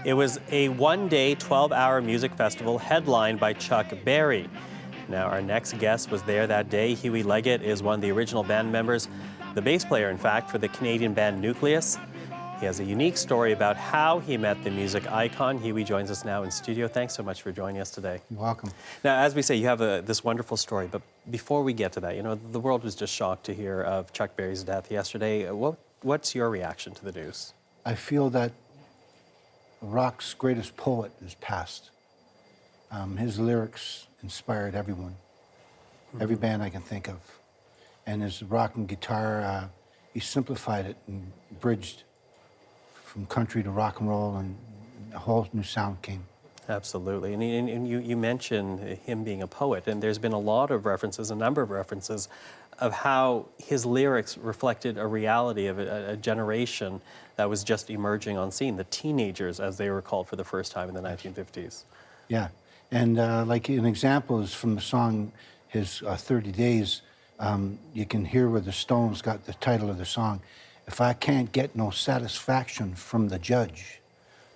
It was a one-day, 12-hour music festival headlined by Chuck Berry. Now, our next guest was there that day. Hughie Leggat is one of the original band members, the bass player, in fact, for the Canadian band Nucleus. He has a unique story about how he met the music icon. Hughie joins us now in studio. Thanks so much for joining us today. You're welcome. Now, as we say, you have this wonderful story, but before we get to that, you know, the world was just shocked to hear of Chuck Berry's death yesterday. What's your reaction to the news? I feel that rock's greatest poet is passed. His lyrics inspired everyone, every band I can think of. And his rock and guitar, he simplified it and bridged from country to rock and roll, and a whole new sound came. Absolutely. And you mentioned him being a poet, and there's been a lot of references, a number of references, of how his lyrics reflected a reality of a generation that was just emerging on scene, the teenagers, as they were called for the first time in the 1950s. Yeah, and like an example is from the song, his 30 Days, you can hear where the Stones got the title of the song. If I can't get no satisfaction from the judge,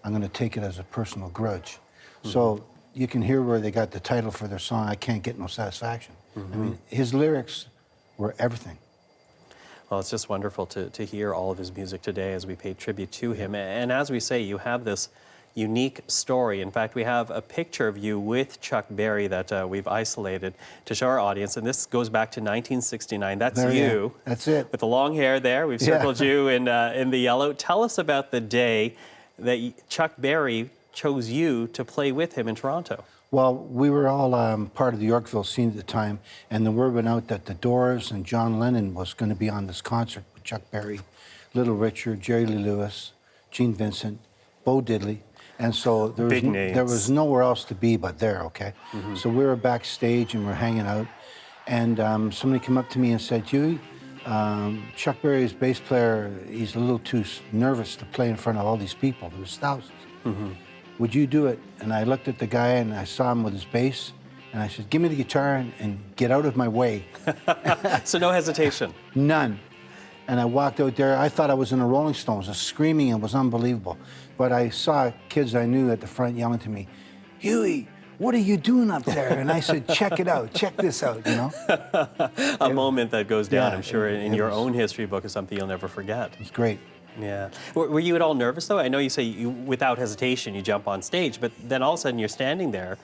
I'm going to take it as a personal grudge. So you can hear where they got the title for their song, I Can't Get No Satisfaction. I mean, his lyrics were everything. Well, it's just wonderful to hear all of his music today as we pay tribute to him. And as we say, you have this unique story. In fact, we have a picture of you with Chuck Berry that we've isolated to show our audience, and this goes back to 1969. That's there you. That's it. With the long hair there. We've circled you in the yellow. Tell us about the day that Chuck Berry chose you to play with him in Toronto. Well, we were all part of the Yorkville scene at the time, and the word went out that the Doors and John Lennon was going to be on this concert with Chuck Berry, Little Richard, Jerry Lee Lewis, Gene Vincent, Bo Diddley. And so there was nowhere else to be but there, okay? So we were backstage and we're hanging out, and somebody came up to me and said, Hughie, Chuck Berry's bass player, he's a little too nervous to play in front of all these people. There was thousands. Would you do it? And I looked at the guy and I saw him with his bass, and I said, give me the guitar and get out of my way. So no hesitation? None. And I walked out there. I thought I was in the Rolling Stones. The screaming, it was unbelievable. But I saw kids I knew at the front yelling to me, Hughie, what are you doing up there? And I said, check it out, check this out, you know? A moment that goes down, I'm sure, in your own history book is something you'll never forget. It's great. Yeah. Were you at all nervous, though? I know you say without hesitation you jump on stage, but then all of a sudden you're standing there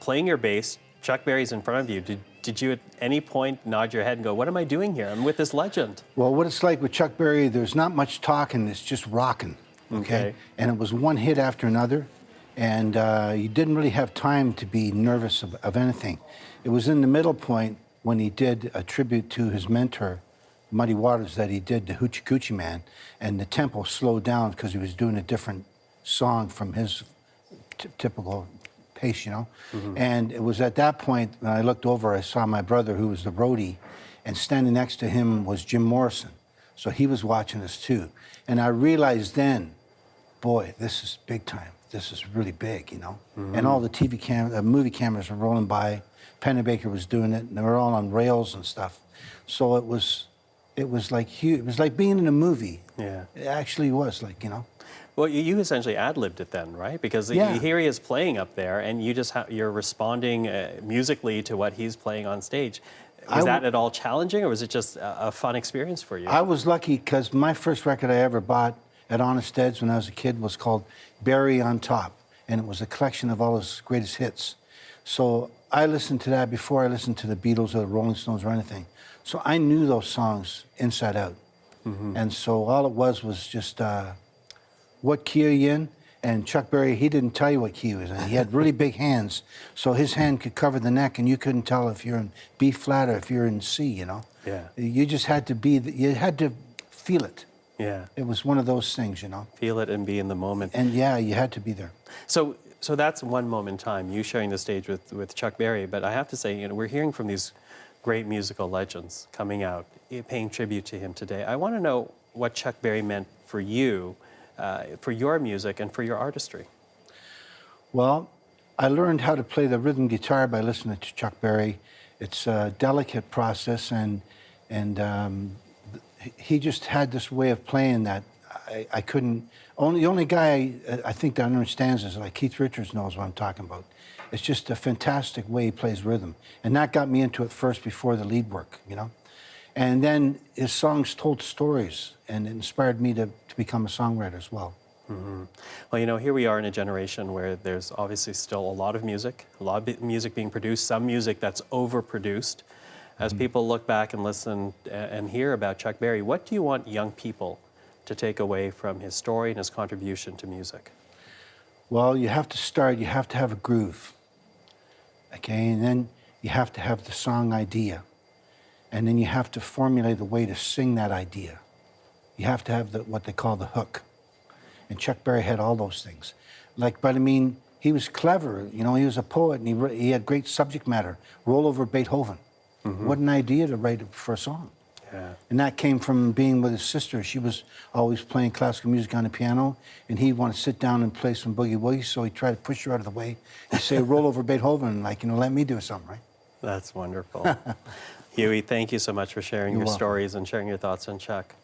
playing your bass, Chuck Berry's in front of you. Did you at any point nod your head and go, what am I doing here? I'm with this legend. Well, what it's like with Chuck Berry, there's not much talking, it's just rocking, okay? And it was one hit after another, and you didn't really have time to be nervous of anything. It was in the middle point when he did a tribute to his mentor, Muddy Waters, that he did the Hoochie Coochie Man, and the tempo slowed down because he was doing a different song from his typical pace, you know? And it was at that point when I looked over, I saw my brother, who was the roadie, and standing next to him was Jim Morrison. So he was watching us too. And I realized then, boy, this is big time. This is really big, you know? And all the movie cameras were rolling by. Pennebaker was doing it, and they were all on rails and stuff. So it was like huge. It was like being in a movie. Yeah. It actually was, like, you know? Well, you essentially ad-libbed it then, right? Because here he is playing up there, and you're responding musically to what he's playing on stage. Was that at all challenging, or was it just a fun experience for you? I was lucky because my first record I ever bought at Honest Ed's when I was a kid was called Berry on Top, and it was a collection of all his greatest hits. So I listened to that before I listened to the Beatles or the Rolling Stones or anything. So I knew those songs inside out. And so all it was just what key are you in? And Chuck Berry, he didn't tell you what key he was in. He had really big hands, so his hand could cover the neck, and you couldn't tell if you're in B flat or if you're in C, you know? Yeah. You just had to you had to feel it. Yeah. It was one of those things, you know? Feel it and be in the moment. And yeah, you had to be there. So that's one moment in time, you sharing the stage with Chuck Berry, but I have to say, you know, we're hearing from these great musical legends coming out, paying tribute to him today. I want to know what Chuck Berry meant for you, for your music and for your artistry. Well, I learned how to play the rhythm guitar by listening to Chuck Berry. It's a delicate process, and he just had this way of playing that I couldn't. The only guy I think that understands is like Keith Richards knows what I'm talking about. It's just a fantastic way he plays rhythm, and that got me into it first before the lead work, you know. And then his songs told stories, and it inspired me to become a songwriter as well. Mm-hmm. Well, you know, here we are in a generation where there's obviously still a lot of music being produced, some music that's overproduced. As people look back and listen and hear about Chuck Berry, what do you want young people to take away from his story and his contribution to music? Well, you have to have a groove, okay? And then you have to have the song idea. And then you have to formulate a way to sing that idea. You have to have what they call the hook. And Chuck Berry had all those things. But I mean, he was clever, you know, he was a poet, and he had great subject matter. Roll Over Beethoven. Mm-hmm. What an idea to write for a song. Yeah. And that came from being with his sister. She was always playing classical music on the piano, and he'd want to sit down and play some boogie woogie, so he tried to push her out of the way. He'd say, roll over Beethoven, like, you know, let me do something, right? That's wonderful. Hughie, thank you so much for sharing your stories and sharing your thoughts on Chuck.